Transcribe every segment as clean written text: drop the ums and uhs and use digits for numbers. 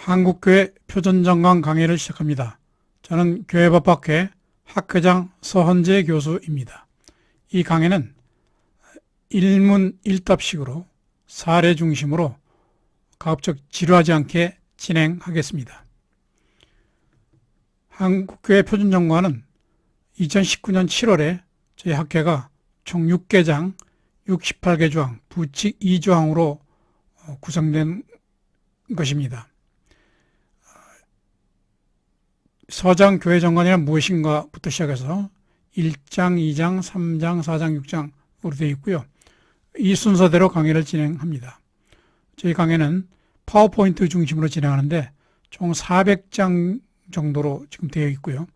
한국교회 표준정강 강의를 시작합니다. 저는 교회법학회 학회장 서헌재 교수입니다. 이 강의는 일문 일답식으로 사례 중심으로 가급적 지루하지 않게 진행하겠습니다. 한국교회 표준정강은 2019년 7월에 저희 학회가 총 6개장 68개 조항 부칙 2조항으로 구성된 것입니다. 서장 교회 정관이란 무엇인가부터 시작해서 1장, 2장, 3장, 4장, 6장으로 되어 있고요. 이 순서대로 강의를 진행합니다. 저희 강의는 파워포인트 중심으로 진행하는데 총 400장 정도로 지금 되어 있고요.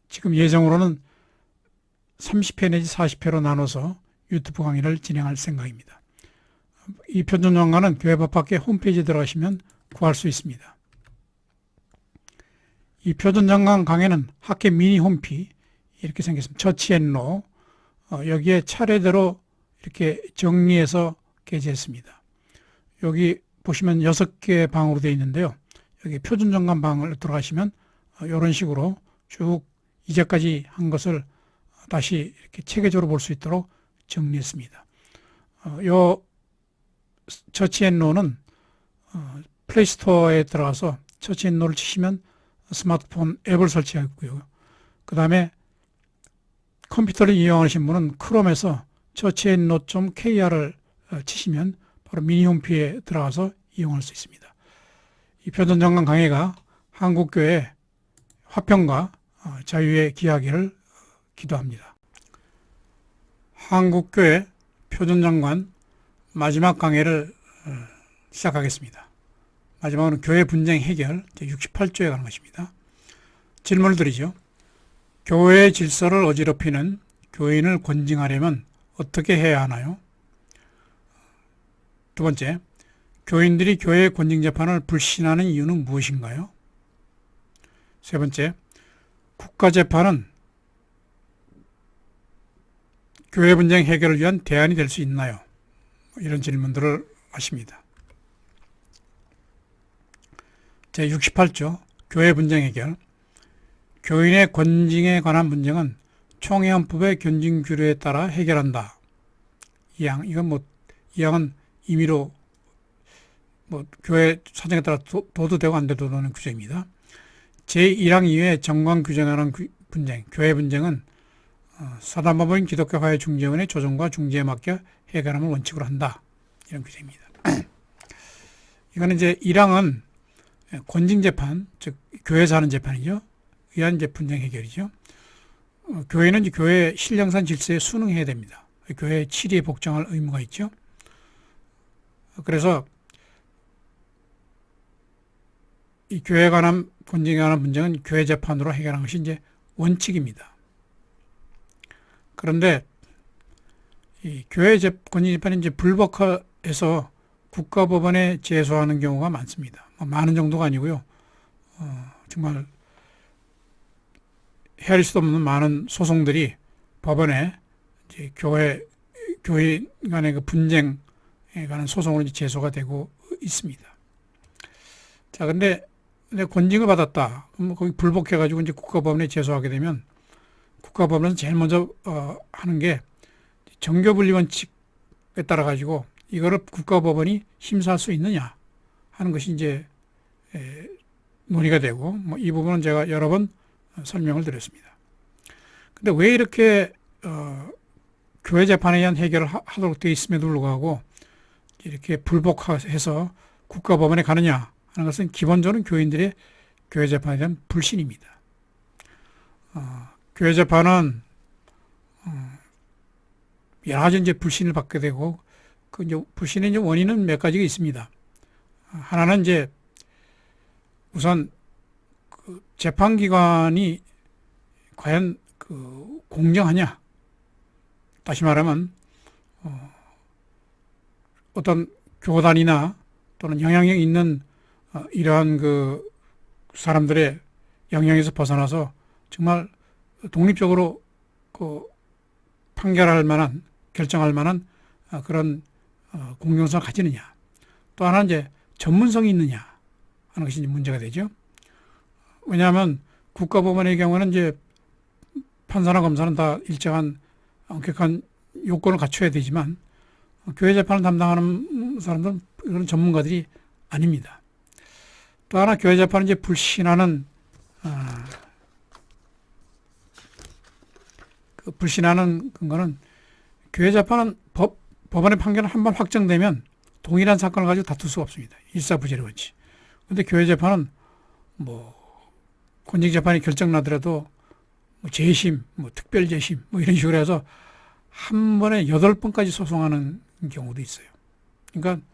지금 예정으로는 30회 내지 40회로 나눠서 유튜브 강의를 진행할 생각입니다. 이 표준정강은 교회법학회 홈페이지에 들어가시면 구할 수 있습니다. 이 표준정강 강의는 학회 미니 홈피 이렇게 생겼습니다. 처치앤로 여기에 차례대로 이렇게 정리해서 게재했습니다. 여기 보시면 6개 방으로 되어 있는데요. 여기 표준정강 방을 들어가시면 이런 식으로 쭉 이제까지 한 것을 다시 이렇게 체계적으로 볼 수 있도록 정리했습니다. 요 처치앤로는 플레이스토어에 들어가서 처치앤로를 치시면 스마트폰 앱을 설치하고요. 그 다음에 컴퓨터를 이용하시는 분은 크롬에서 처치앤노.kr을 치시면 바로 미니 홈피에 들어가서 이용할 수 있습니다. 이 표준정강 강의가 한국교회 화평과 자유에 기하기를 기도합니다. 한국교회 표준정강 마지막 강의를 시작하겠습니다. 마지막으로 교회 분쟁 해결 68조에 관한 것입니다. 질문을 드리죠. 교회의 질서를 어지럽히는 교인을 권징하려면 어떻게 해야 하나요? 두 번째, 교인들이 교회 권징재판을 불신하는 이유는 무엇인가요? 세 번째, 국가재판은 교회 분쟁 해결을 위한 대안이 될 수 있나요? 이런 질문들을 하십니다. 제68조 교회 분쟁 해결. 교인의 권징에 관한 분쟁은 총회헌법의 견징규례에 따라 해결한다. 이건 이 항은 임의로 교회 사정에 따라 둬도 되고 안 돼도 되는 규정입니다. 제1항 이외에 정관 규정에 관한 분쟁, 교회 분쟁은 사단법인 기독교화해 중재원의 조정과 중재에 맡겨 해결함을 원칙으로 한다. 이런 규정입니다. 이거는 이제 1항은 권징재판, 즉 교회에서 하는 재판이죠. 위한 이제 분쟁 해결이죠. 교회는 이제 교회 신령산 질서에 순응해야 됩니다. 교회 치리에 복종할 의무가 있죠. 그래서 이 교회에 관한 권징에 관한 분쟁은 교회 재판으로 해결하는 것이 이제 원칙입니다. 그런데 이 교회 권징 재판이 이제 불법화해서 국가법원에 제소하는 경우가 많습니다. 많은 정도가 아니고요. 정말 헤아릴 수도 없는 많은 소송들이 법원에 이제 교회 간의 그 분쟁에 관한 소송으로 이제 제소가 되고 있습니다. 자, 근데 권징을 받았다. 그럼 거기 불복해가지고 이제 국가법원에 제소하게 되면 국가법원은 제일 먼저 하는 게 정교분리 원칙에 따라 가지고 이거를 국가법원이 심사할 수 있느냐 하는 것이 이제 논의가 되고 이 부분은 제가 여러 번 설명을 드렸습니다. 근데 왜 이렇게 교회 재판에 의한 해결을 하도록 되어 있음에도 불구하고 이렇게 불복해서 국가법원에 가느냐 하는 것은 기본적으로 교인들의 교회 재판에 대한 불신입니다. 교회 재판은 여러 가지 이제 불신을 받게 되고 그 이제 불신의 이제 원인은 몇 가지가 있습니다. 하나는 이제 우선 그 재판기관이 과연 그 공정하냐? 다시 말하면 어떤 교단이나 또는 영향력 있는 이러한 그 사람들의 영향에서 벗어나서 정말 독립적으로 그 판결할 만한 결정할 만한 그런 공정성을 가지느냐. 또 하나는 이제 전문성이 있느냐 하는 것이 이제 문제가 되죠. 왜냐하면 국가법원의 경우는 이제 판사나 검사는 다 일정한 엄격한 요건을 갖춰야 되지만 교회 재판을 담당하는 사람들은 그런 전문가들이 아닙니다. 또 하나 교회 재판을 이제 불신하는 그 불신하는 근거는 교회 재판은 법원의 판결은 한 번 확정되면 동일한 사건을 가지고 다툴 수가 없습니다. 일사부재의 원칙. 그런데 교회 재판은 뭐 권익 재판이 결정 나더라도 뭐 재심, 뭐 특별 재심, 뭐 이런 식으로 해서 한 번에 8번까지 소송하는 경우도 있어요. 그러니까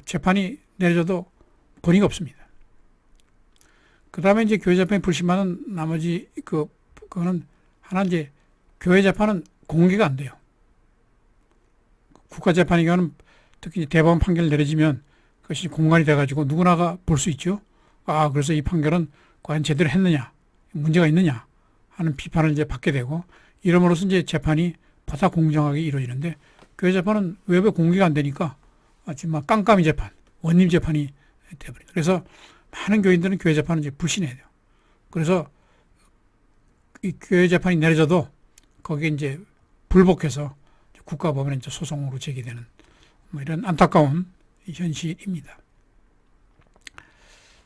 재판이 내려져도 권위가 없습니다. 그 다음에 이제 교회 재판이 불신하는 나머지 그거는 하나 이제 교회 재판은 공개가 안 돼요. 국가 재판의 경우는 특히 대법원 판결 내려지면 그것이 공간이 돼가지고 누구나가 볼 수 있죠. 그래서 이 판결은 과연 제대로 했느냐, 문제가 있느냐 하는 비판을 이제 받게 되고 이름으로써 이제 재판이 보다 공정하게 이루어지는데 교회 재판은 외부에 공개가 안 되니까 지금 깜깜이 재판, 원님 재판이 되어버립니다. 그래서 많은 교인들은 교회 재판을 이제 불신해야 돼요. 그래서 이 교회 재판이 내려져도 거기에 이제 불복해서 국가법원에 이제 소송으로 제기되는 뭐 이런 안타까운 현실입니다.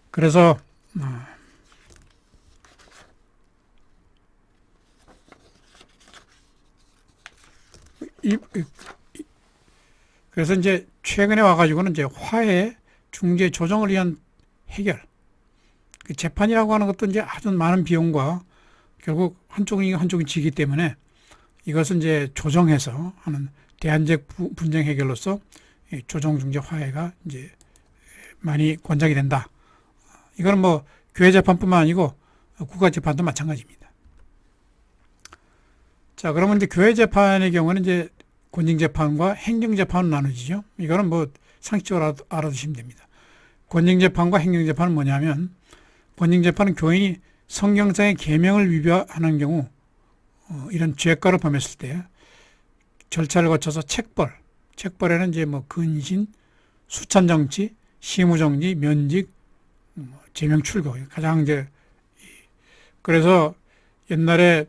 그래서 그래서 이제 최근에 와가지고는 이제 화해, 중재, 조정을 위한 해결. 그 재판이라고 하는 것도 이제 아주 많은 비용과 결국 한쪽이 지기 때문에 이것은 이제 조정해서 하는 대안적 분쟁 해결로서 조정, 중재, 화해가 이제 많이 권장이 된다. 이거는 뭐 교회 재판뿐만 아니고 국가 재판도 마찬가지입니다. 자, 그러면 이제 교회 재판의 경우는 이제 권징 재판과 행정 재판으로 나눠지죠. 이거는 뭐 상식적으로 알아두시면 됩니다. 권징 재판과 행정 재판은 뭐냐면 권징 재판은 교인이 성경상의 계명을 위반하는 경우 이런 죄가를 범했을 때 절차를 거쳐서 책벌에는 이제 뭐 근신, 수찬정치, 시무정지, 면직, 제명 출교 가장 이제 그래서 옛날에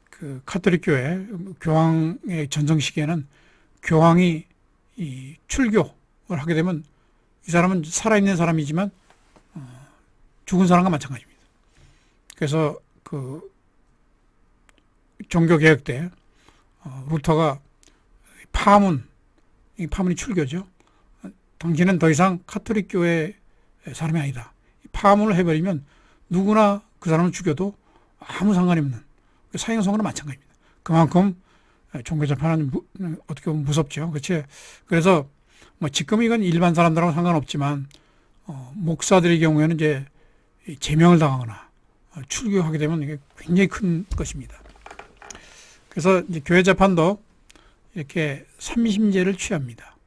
그 카톨릭 교회 교황의 전성 시기에는 교황이 이 출교를 하게 되면 이 사람은 살아있는 사람이지만 죽은 사람과 마찬가지입니다. 그래서 그 종교개혁 때 루터가 이 파문이 출교죠. 당신은 더 이상 카톨릭 교회 사람이 아니다. 파문을 해버리면 누구나 그 사람을 죽여도 아무 상관이 없는 사형선고는 마찬가지입니다. 그만큼 종교재판은 어떻게 보면 무섭죠. 그렇지? 그래서 뭐 지금 이건 일반 사람들하고 상관없지만 목사들의 경우에는 이제 제명을 당하거나 출교하게 되면 이게 굉장히 큰 것입니다. 그래서 이제 교회 재판도 이렇게 3심제를 취합니다.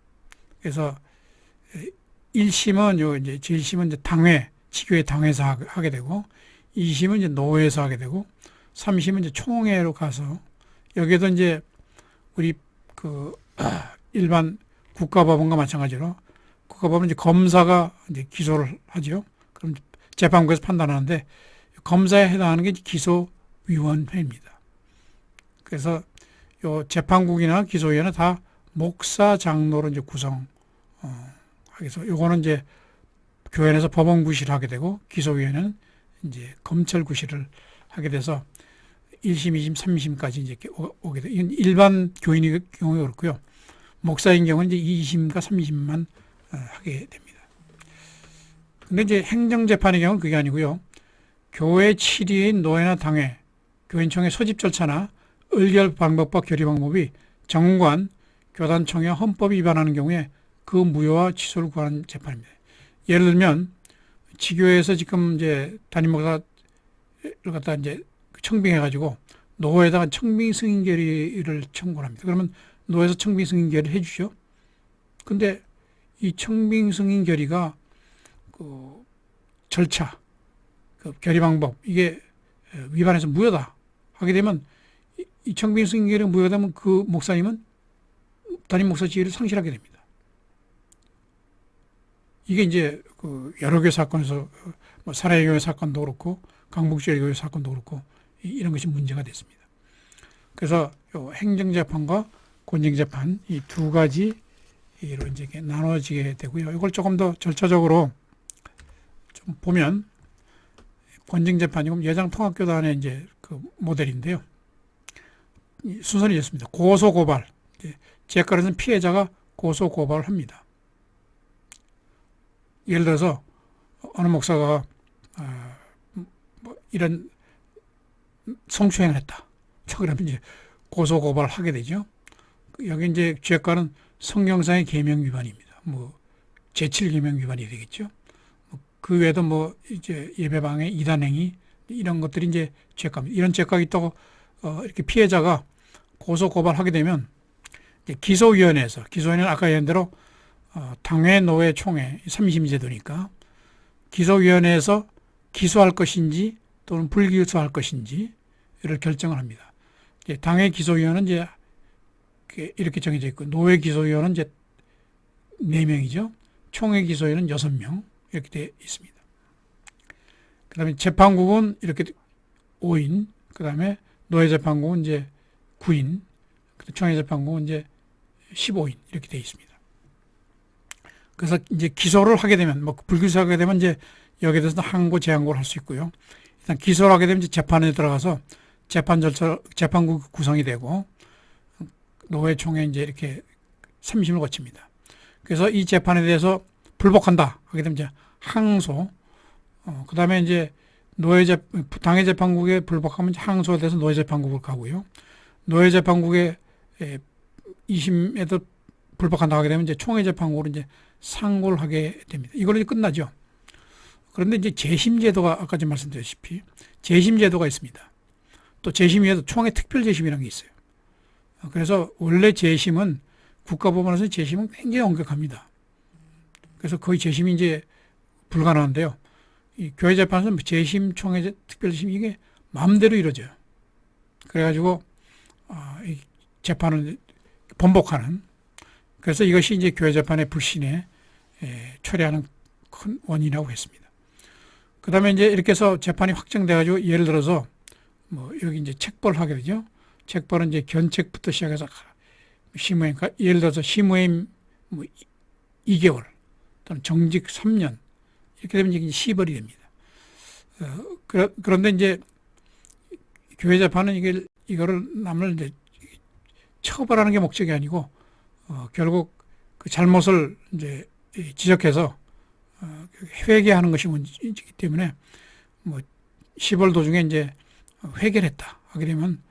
그래서 1심은 이제 제1심은 이제 당회, 지교회 당회에서 하게 되고 2심은 이제 노회에서 하게 되고 3심은 이제 총회로 가서 여기에도 이제 우리 일반 국가법원과 마찬가지로 국가법원은 이제 검사가 이제 기소를 하죠. 그럼 재판부에서 판단하는데 검사에 해당하는 게 기소위원회입니다. 그래서 요 재판국이나 기소위원회 다 목사 장로로 이제 구성하게 해서 요거는 이제 교회에서 법원 구실을 하게 되고 기소위원회는 이제 검찰 구실을 하게 돼서 1심, 2심, 3심까지 이제 오게 돼요. 이건 일반 교인의 경우에 그렇고요. 목사인 경우는 이제 2심과 3심만 하게 됩니다. 근데 이제 행정재판의 경우는 그게 아니고요. 교회 치리인 노회나 당회, 교인총회 소집 절차나 의결 방법과 결의 방법이 정관, 교단총회 헌법이 위반하는 경우에 그 무효와 취소를 구하는 재판입니다. 예를 들면 지교회에서 지금 이제 담임 목사를 갖다 이제 청빙해가지고 노회에다가 청빙 승인 결의를 청구를 합니다. 그러면 노회에서 청빙 승인 결의를 해주죠. 근데 이 청빙 승인 결의가 그 절차, 그 결의 방법 이게 위반해서 무효다 하게 되면 이 청빙 승인 결의가 무효되면 그 목사님은 담임 목사 지위를 상실하게 됩니다. 이게 이제 그 여러 개 사건에서 뭐 살해의 교회 사건도 그렇고 강북지의 교회 사건도 그렇고 이런 것이 문제가 됐습니다. 그래서 요 행정재판과 권징재판 이 두 가지로 이제 나눠지게 되고요. 이걸 조금 더 절차적으로 좀 보면 권징재판이 여장통합교단의 이제 그 모델인데요. 순서는 이렇습니다. 고소고발. 재가로는 피해자가 고소고발을 합니다. 예를 들어서 어느 목사가 뭐 이런 성추행을 했다. 자, 그러면 이제 고소고발을 하게 되죠. 여기 이제 죄가는 성경상의 계명 위반입니다. 뭐 제7계명 위반이 되겠죠. 그 외에도 뭐 이제 예배방해 이단행위 이런 것들이 이제 죄가입니다. 이런 죄가가 있다고 이렇게 피해자가 고소고발하게 되면 이제 기소위원회는 아까 얘기한 대로 당회, 노회, 총회 3심 제도니까 기소위원회에서 기소할 것인지 또는 불기소할 것인지를 결정을 합니다. 당회 기소위원은 이제 이렇게 정해져 있고 노회 기소위원은 이제 4명이죠. 총회 기소위원은 6명 이렇게 되어 있습니다. 그 다음에 재판국은 이렇게 5인, 그 다음에 노회 재판국은 이제 9인, 총회 재판국은 이제 15인 이렇게 되어 있습니다. 그래서 이제 기소를 하게 되면 뭐 불기소하게 되면 이제 여기에 대해서 항고 재항고를 할 수 있고요. 일단 기소를 하게 되면 이제 재판에 들어가서 재판 절차 재판국 구성이 되고 노회 총회 이제 이렇게 3심을 거칩니다. 그래서 이 재판에 대해서 불복한다 하게 되면 이제 항소, 그다음에 이제 당회 재판국에 불복하면 이제 항소에 대해서 노회 재판국을 가고요. 노회 재판국에 2심에도 불복한다 하게 되면 이제 총회 재판국으로 이제 상고를 하게 됩니다. 이걸로 이제 끝나죠. 그런데 이제 재심 제도가 아까 좀 말씀드렸다시피 재심 제도가 있습니다. 또 재심 위에도 총회 특별 재심이라는 게 있어요. 그래서 원래 재심은 국가법원에서 재심은 굉장히 엄격합니다. 그래서 거의 재심이 이제 불가능한데요. 이 교회 재판에서는 재심, 총회, 특별 재심 이게 마음대로 이루어져요. 그래가지고 이 재판을 번복하는. 그래서 이것이 이제 교회 재판의 불신에 초래하는 큰 원인이라고 했습니다. 그 다음에 이제 이렇게 해서 재판이 확정돼가지고 예를 들어서 뭐 여기 이제 책벌을 하게 되죠. 책벌은 이제 견책부터 시작해서 심의임, 예를 들어서 심의임 뭐 2개월 또는 정직 3년 이렇게 되면 이제 시벌이 됩니다. 그런데 이제 교회 재판은 이거를 남을 이제 처벌하는 게 목적이 아니고 결국 그 잘못을 이제 지적해서 회개하는 것이 문제이기 때문에 뭐 시벌 도중에 이제 회개했다 하게 되면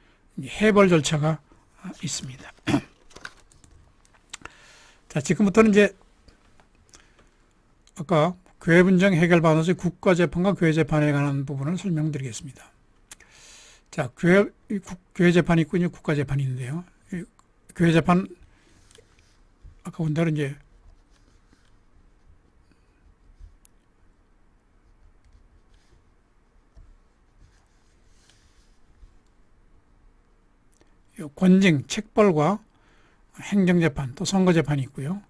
해벌 절차가 있습니다. 자, 지금부터는 이제 아까 교회 분쟁 해결 방안에서 국가 재판과 교회 재판에 관한 부분을 설명드리겠습니다. 자, 교회 재판이 있고 이제 국가 재판이 있는데요. 교회 재판 아까 본 대로 이제 권징, 책벌과 행정재판, 또 선거재판이 있고요.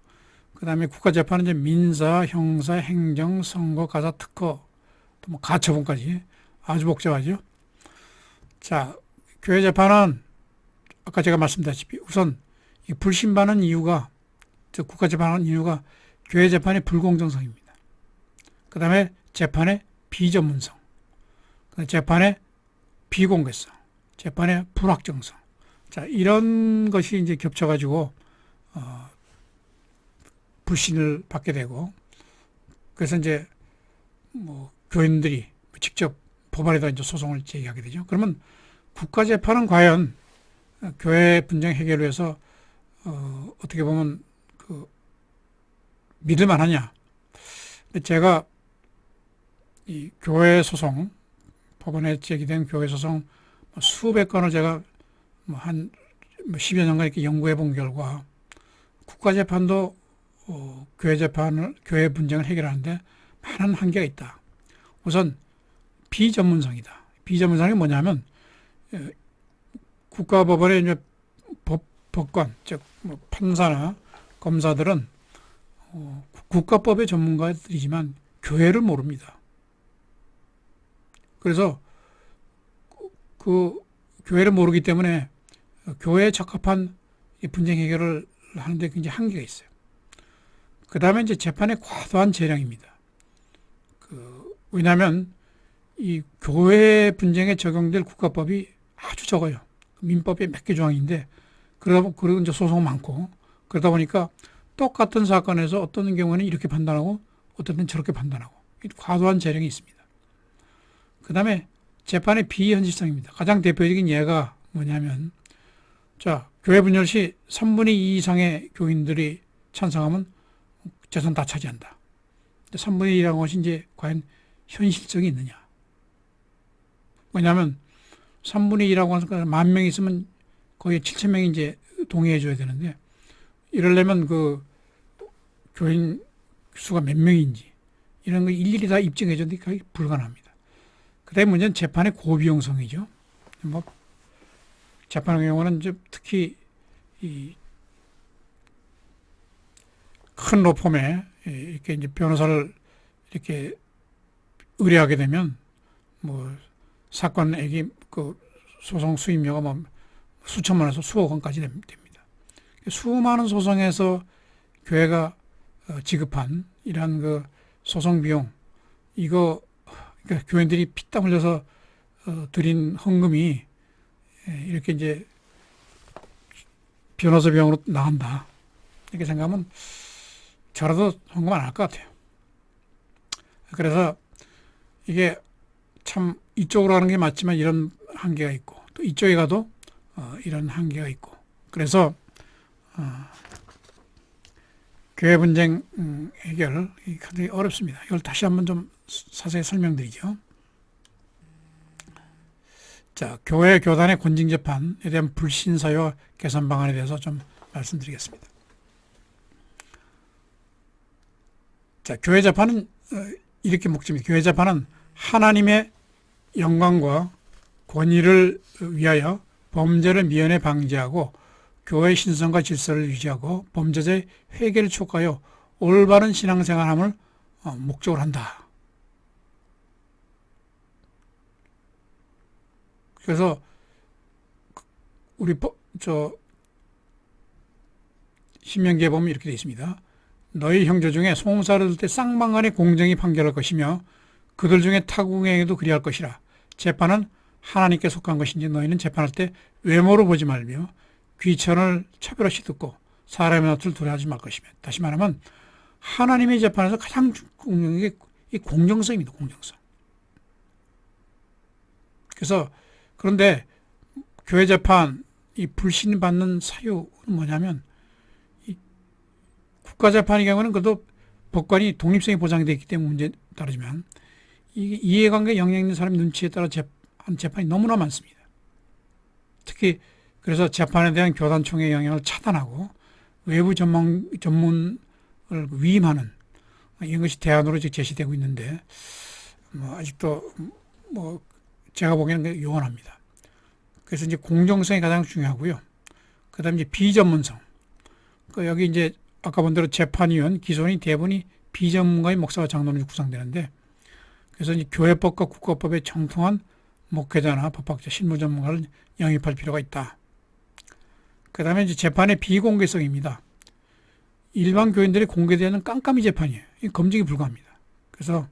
그 다음에 국가재판은 이제 민사, 형사, 행정, 선거, 가사, 특허, 또 뭐 가처분까지 아주 복잡하죠. 자, 교회 재판은 아까 제가 말씀드렸다시피 우선 불신받는 이유가, 즉 국가재판하는 이유가 교회 재판의 불공정성입니다. 그 다음에 재판의 비전문성, 재판의 비공개성, 재판의 불확정성. 자, 이런 것이 이제 겹쳐가지고, 불신을 받게 되고, 그래서 이제, 뭐, 교인들이 직접 법원에다 이제 소송을 제기하게 되죠. 그러면 국가재판은 과연 교회 분쟁 해결을 위해서, 어떻게 보면, 믿을만 하냐. 근데 제가 이 교회 소송, 법원에 제기된 교회 소송 수백 건을 제가 한 10여 년간 이렇게 연구해 본 결과 국가재판도 교회 분쟁을 해결하는데 많은 한계가 있다. 우선 비전문성이다. 비전문성이 뭐냐면 국가법원의 이제 법관, 즉 판사나 검사들은 국가법의 전문가들이지만 교회를 모릅니다. 그래서 그 교회를 모르기 때문에 교회에 적합한 분쟁 해결을 하는데 굉장히 한계가 있어요. 그 다음에 이제 재판의 과도한 재량입니다. 왜냐하면 이 교회 분쟁에 적용될 국가법이 아주 적어요. 민법에 몇 개 조항인데 그리고 이제 소송 많고 그러다 보니까 똑같은 사건에서 어떤 경우에는 이렇게 판단하고 어떤 때는 저렇게 판단하고 과도한 재량이 있습니다. 그 다음에 재판의 비현실성입니다. 가장 대표적인 예가 뭐냐면 자 교회 분열 시 3분의 2 이상의 교인들이 찬성하면 재산 다 차지한다. 3분의 2라는 것이 이제 과연 현실성이 있느냐. 왜냐하면 3분의 2라고 하는 건 10,000명 있으면 거의 7,000명이 이제 동의해 줘야 되는데 이러려면 그 교인 수가 몇 명인지 이런 거 일일이 다 입증해 줘도 거의 불가능합니다. 그 다음에 문제는 재판의 고비용성이죠. 뭐 재판의 경우는 이제 특히 이 큰 로펌에 이렇게 이제 변호사를 이렇게 의뢰하게 되면 뭐 사건액이 그 소송 수임료가 뭐 수천만 원에서 수억 원까지 됩니다. 수많은 소송에서 교회가 지급한 이러한 그 소송 비용 이거 그러니까 교인들이 피땀 흘려서 드린 헌금이 이렇게 이제 변호사 비용으로 나간다 이렇게 생각하면 저라도 헌금 안 할 것 같아요. 그래서 이게 참 이쪽으로 하는 게 맞지만 이런 한계가 있고 또 이쪽에 가도 이런 한계가 있고 그래서 교회 분쟁 해결 굉장히 어렵습니다. 이걸 다시 한번 좀 자세히 설명드리죠. 자, 교회 교단의 권징 재판에 대한 불신 사유와 개선 방안에 대해서 좀 말씀드리겠습니다. 자, 교회 재판은 이렇게 묵집니다. 교회 재판은 하나님의 영광과 권위를 위하여 범죄를 미연에 방지하고 교회의 신성과 질서를 유지하고 범죄자의 회개를 촉구하여 올바른 신앙생활함을 목적으로 한다. 그래서 우리 신명기에 보면 이렇게 되어 있습니다. 너희 형제 중에 송사를 들 때 쌍방간에 공정히 판결할 것이며 그들 중에 타국행에도 그리할 것이라. 재판은 하나님께 속한 것인지 너희는 재판할 때 외모로 보지 말며 귀천을 차별없이 듣고 사람의 낯을 두려워하지 말 것이며. 다시 말하면 하나님의 재판에서 가장 중요한 게 이 공정성입니다. 공정성. 그래서 그런데 교회 재판 이 불신받는 사유는 뭐냐면 이 국가재판의 경우는 그래도 법관이 독립성이 보장되어 있기 때문에 문제에 따르지만 이게 이해관계 영향 있는 사람의 눈치에 따라 한 재판이 너무나 많습니다. 특히 그래서 재판에 대한 교단총회의 영향을 차단하고 외부 전문을 위임하는 이런 것이 대안으로 제시되고 있는데 뭐 아직도 뭐 제가 보기에는 요원합니다. 그래서 이제 공정성이 가장 중요하고요. 그다음에 이제 비전문성. 여기 이제 아까 본 대로 재판위원 기소원이 대부분이 비전문가의 목사와 장로로 구성되는데 그래서 이제 교회법과 국가법에 정통한 목회자나 법학자, 실무 전문가를 영입할 필요가 있다. 그다음에 이제 재판의 비공개성입니다. 일반 교인들이 공개되는 깜깜이 재판이에요. 검증이 불가합니다. 그래서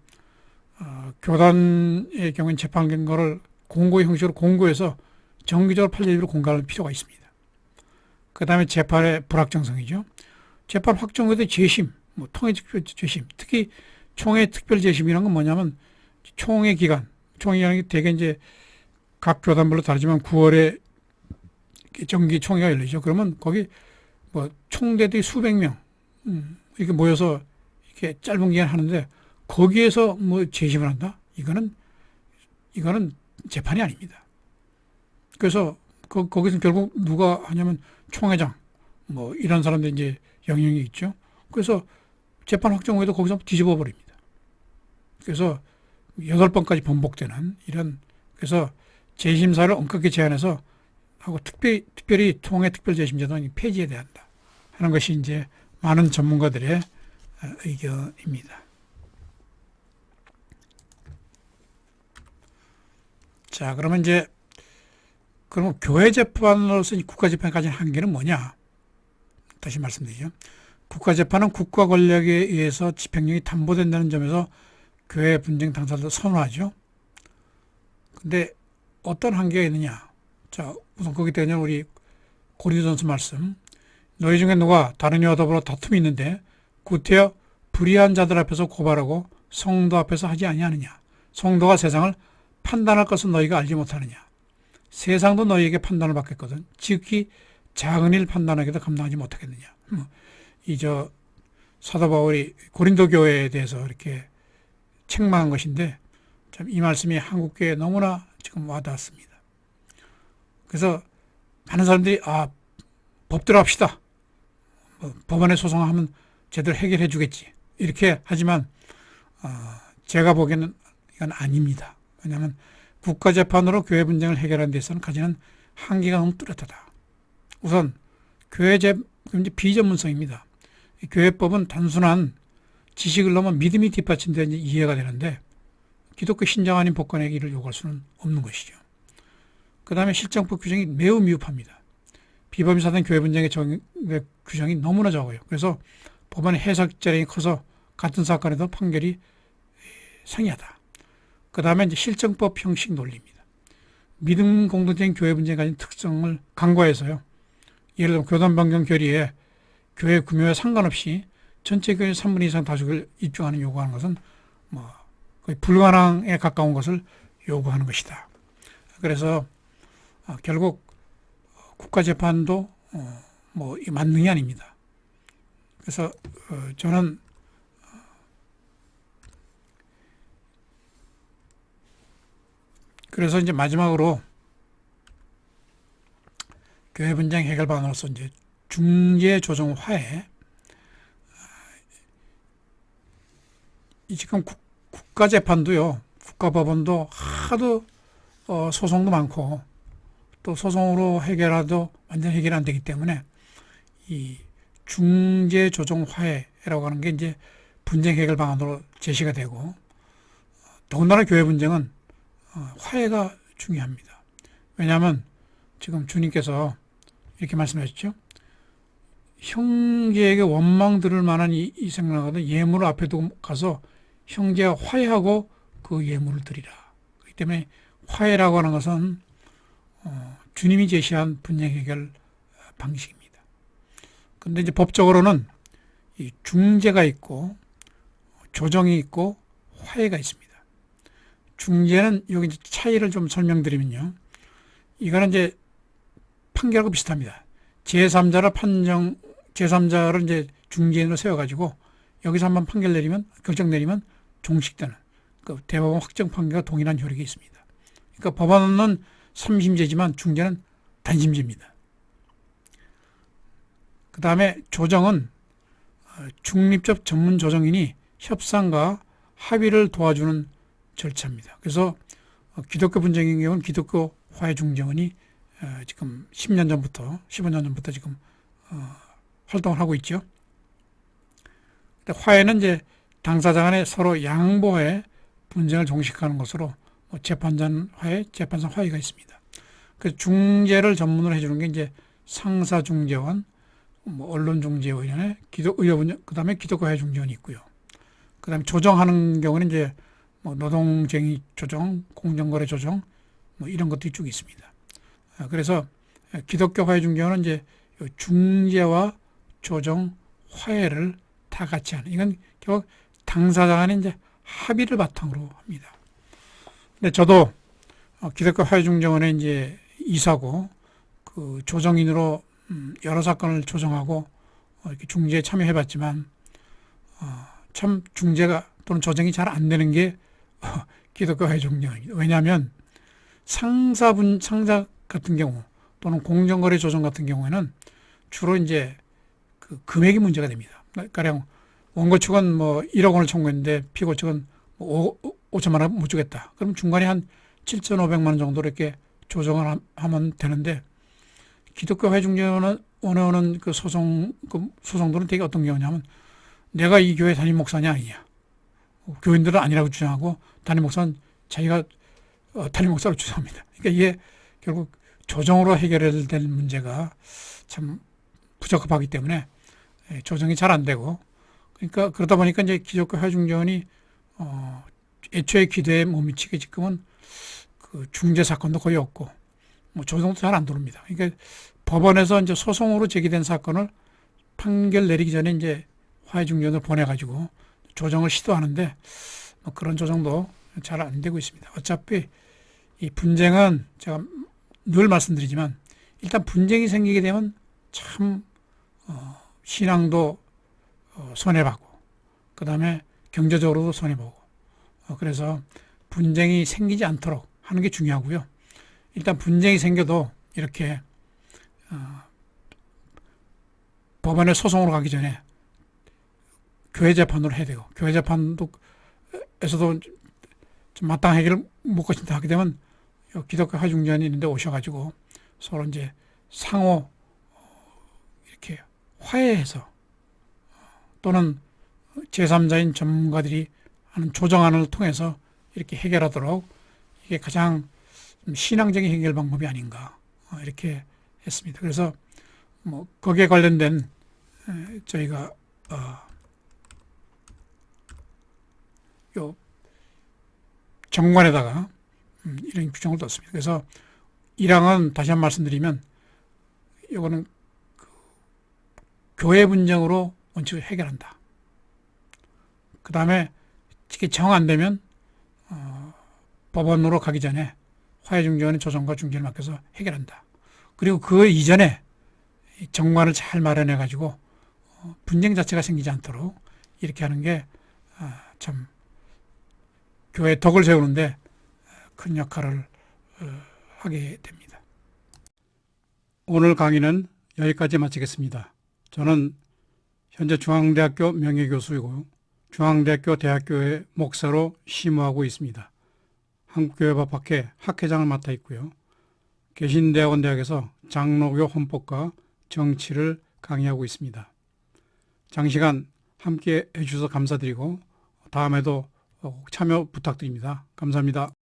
교단의 경우에는 재판 결과를 공고 형식으로 공고해서 정기적으로 판례로 공개할 필요가 있습니다. 그 다음에 재판의 불확정성이죠. 재판 확정후에 재심, 뭐 통해 특별 재심, 특히 총회 특별 재심이라는 건 뭐냐면 총회 기간, 총회라는 게 대개 이제 각 교단별로 다르지만 9월에 정기 총회가 열리죠. 그러면 거기 뭐 총대들이 수백 명 이렇게 모여서 이렇게 짧은 기간 하는데 거기에서 뭐 재심을 한다? 이거는 재판이 아닙니다. 그래서 거기서 결국 누가 하냐면 총회장 뭐 이런 사람들 이제 영향이 있죠. 그래서 재판 확정 후에도 거기서 뒤집어 버립니다. 그래서 8번까지 번복되는 이런 그래서 재심사를 엄격히 제한해서 하고 특별히 통해 특별재심제도는 폐지해야 한다 하는 것이 이제 많은 전문가들의 의견입니다. 자, 그러면 이제 그러면 교회 재판으로서 국가 재판에 가진 한계는 뭐냐? 다시 말씀드리죠. 국가 재판은 국가 권력에 의해서 집행력이 담보된다는 점에서 교회 분쟁 당사자도 선호하죠. 근데 어떤 한계가 있느냐? 자, 우선 거기 때문에 우리 고린도전서 말씀. 너희 중에 누가 다른 이와 더불어 다툼이 있는데 구태여 불의한 자들 앞에서 고발하고 성도 앞에서 하지 아니하느냐? 성도가 세상을 판단할 것은 너희가 알지 못하느냐? 세상도 너희에게 판단을 받겠거든. 지극히 작은 일 판단하기도 감당하지 못하겠느냐? 사도 바울이 고린도 교회에 대해서 이렇게 책망한 것인데 참 이 말씀이 한국 교회에 너무나 지금 와닿았습니다. 그래서 많은 사람들이 법대로 합시다. 법원에 소송하면 제대로 해결해 주겠지. 이렇게 하지만 제가 보기에는 이건 아닙니다. 왜냐하면 국가재판으로 교회 분쟁을 해결하는 데 있어서는 가지는 한계가 너무 뚜렷하다. 우선 교회 비전문성입니다. 교회법은 단순한 지식을 넘어 믿음이 뒷받침되어 이해가 되는데 기독교 신장 아닌 법관에게 이를 요구할 수는 없는 것이죠. 그 다음에 실정법 규정이 매우 미흡합니다. 비법이 사된 교회 분쟁의 규정이 너무나 적어요. 그래서 법원의 해석자량이 커서 같은 사건에도 판결이 상이하다. 그 다음에 이제 실정법 형식 논리입니다. 믿음 공동체인 교회 분쟁에 가진 특성을 간과해서요. 예를 들어 교단 변경 결의에 교회 규모와 상관없이 전체 교회 3분의 2 이상 다수를 입증하는 요구하는 것은 거의 불가능에 가까운 것을 요구하는 것이다. 그래서 결국 국가재판도 만능이 아닙니다. 그래서 저는 그래서 이제 마지막으로 교회 분쟁 해결 방안으로서 이제 중재 조정 화해. 지금 국가재판도요, 국가법원도 하도 소송도 많고 또 소송으로 해결하도 완전 해결 안 되기 때문에 이 중재 조정 화해라고 하는 게 이제 분쟁 해결 방안으로 제시가 되고 더군다나 교회 분쟁은 화해가 중요합니다. 왜냐하면 지금 주님께서 이렇게 말씀하셨죠. 형제에게 원망 들을 만한 이 생각하거든 예물을 앞에 두고 가서 형제와 화해하고 그 예물을 드리라. 그렇기 때문에 화해라고 하는 것은 주님이 제시한 분쟁 해결 방식입니다. 그런데 이제 법적으로는 이 중재가 있고 조정이 있고 화해가 있습니다. 중재는 여기 이제 차이를 좀 설명드리면요. 이거는 이제 판결하고 비슷합니다. 제3자를 이제 중재인으로 세워가지고 여기서 한번 판결 내리면, 결정 내리면 종식되는 그 대법원 확정 판결과 동일한 효력이 있습니다. 그러니까 법원은 3심제지만 중재는 단심제입니다. 그 다음에 조정은 중립적 전문 조정인이 협상과 합의를 도와주는 절차입니다. 그래서 기독교 분쟁의 경우는 기독교 화해중재원이 지금 10년 전부터 15년 전부터 지금 활동을 하고 있죠. 화해는 이제 당사자 간에 서로 양보해 분쟁을 종식하는 것으로 재판장 화해, 재판상 화해가 있습니다. 그 중재를 전문으로 해주는 게 이제 상사중재원, 언론중재위원회, 의료분쟁, 그 다음에 기독교 화해중재원이 있고요. 그 다음에 조정하는 경우는 이제 노동쟁의 조정, 공정거래 조정, 이런 것들이 쭉 있습니다. 그래서 기독교 화해중재원은 이제 중재와 조정, 화해를 다 같이 하는, 이건 결국 당사자 간에 이제 합의를 바탕으로 합니다. 근데 저도 기독교 화해중재원에 이제 이사고 그 조정인으로 여러 사건을 조정하고 이렇게 중재에 참여해봤지만 참 중재가 또는 조정이 잘 안 되는 게 기독교 화해중재원입니다. 왜냐하면 상사 같은 경우 또는 공정거래 조정 같은 경우에는 주로 이제 그 금액이 문제가 됩니다. 가령 원고 측은 1억 원을 청구했는데 피고 측은 5천만 원 못 주겠다. 그럼 중간에 한 7,500만 원 정도로 이렇게 조정을 하면 되는데 기독교 화해중재원에 오는 그 소송들은 되게 어떤 경우냐면 내가 이 교회 담임 목사냐 아니냐. 교인들은 아니라고 주장하고 담임 목사는 자기가 담임 목사로 주장합니다. 그러니까 이게 결국 조정으로 해결해야 될 문제가 참 부적합하기 때문에 조정이 잘 안 되고, 그러니까 그러다 보니까 이제 기독교 화중전이 애초에 기대에 못 미치게 지금은 그 중재 사건도 거의 없고 뭐 조정도 잘 안 들어옵니다. 그러니까 법원에서 이제 소송으로 제기된 사건을 판결 내리기 전에 이제 화해중전을 보내가지고 조정을 시도하는데 뭐 그런 조정도 잘 안 되고 있습니다. 어차피 이 분쟁은 제가 늘 말씀드리지만 일단 분쟁이 생기게 되면 참 신앙도 손해보고 그 다음에 경제적으로도 손해보고 그래서 분쟁이 생기지 않도록 하는 게 중요하고요. 일단 분쟁이 생겨도 이렇게 법원에 소송으로 가기 전에 교회 재판으로 해야 되고, 교회 재판도 에서도 좀 마땅한 해결을 못 거친다 하게 되면 기독교 화중전이 있는데 오셔가지고 서로 이제 상호 이렇게 화해해서 또는 제3자인 전문가들이 하는 조정안을 통해서 이렇게 해결하도록 이게 가장 신앙적인 해결 방법이 아닌가 이렇게 했습니다. 그래서 뭐 거기에 관련된 저희가 요 정관에다가 이런 규정을 뒀습니다. 그래서 1항은 다시 한 번 말씀드리면 이거는 그 교회 분쟁으로 원칙을 해결한다. 그 다음에 이게 정 안 되면 법원으로 가기 전에 화해중재원의 조정과 중재를 맡겨서 해결한다. 그리고 그 이전에 정관을 잘 마련해 가지고 분쟁 자체가 생기지 않도록 이렇게 하는 게 참 교회의 덕을 세우는데 큰 역할을 하게 됩니다. 오늘 강의는 여기까지 마치겠습니다. 저는 현재 중앙대학교 명예교수이고 중앙대학교 대학교의 목사로 심우하고 있습니다. 한국교회법학회 학회장을 맡아 있고요. 개신대학원대학에서 장로교 헌법과 정치를 강의하고 있습니다. 장시간 함께 해주셔서 감사드리고 다음에도 참여 부탁드립니다. 감사합니다.